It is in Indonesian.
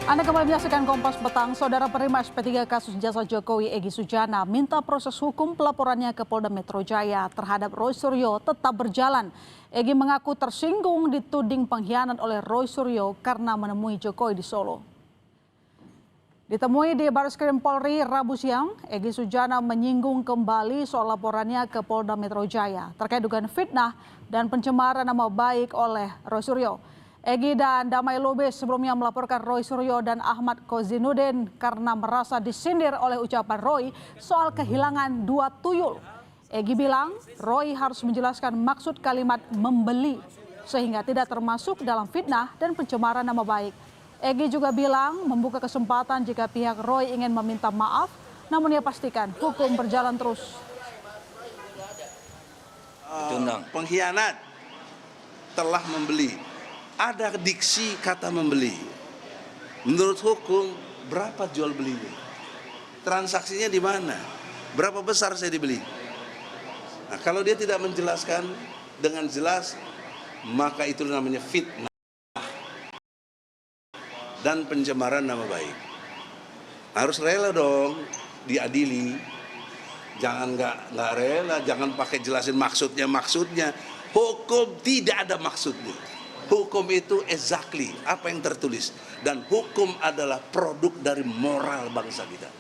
Anda kembali menyaksikan Kompas Petang. Saudara penerima SP3 kasus jasa Jokowi Egy Sujana minta proses hukum pelaporannya ke Polda Metro Jaya terhadap Roy Suryo tetap berjalan. Egy mengaku tersinggung dituding pengkhianat oleh Roy Suryo karena menemui Jokowi di Solo. Ditemui di Barreskrim Polri Rabu siang, Egy Sujana menyinggung kembali soal laporannya ke Polda Metro Jaya terkait dugaan fitnah dan pencemaran nama baik oleh Roy Suryo. Egy dan Damai Lubis sebelumnya melaporkan Roy Suryo dan Ahmad Kozinudin karena merasa disindir oleh ucapan Roy soal kehilangan 2 tuyul. Egy bilang Roy harus menjelaskan maksud kalimat membeli sehingga tidak termasuk dalam fitnah dan pencemaran nama baik. Egy juga bilang membuka kesempatan jika pihak Roy ingin meminta maaf, namun ia pastikan hukum berjalan terus. Pengkhianat telah membeli. Ada diksi kata membeli. Menurut hukum, berapa jual belinya? Transaksinya di mana? Berapa besar saya dibeli? Nah, kalau dia tidak menjelaskan dengan jelas, maka itu namanya fitnah dan pencemaran nama baik. Harus rela dong diadili. Jangan nggak rela, jangan pakai jelasin maksudnya. Hukum tidak ada maksudnya. Hukum itu exactly apa yang tertulis, dan hukum adalah produk dari moral bangsa kita.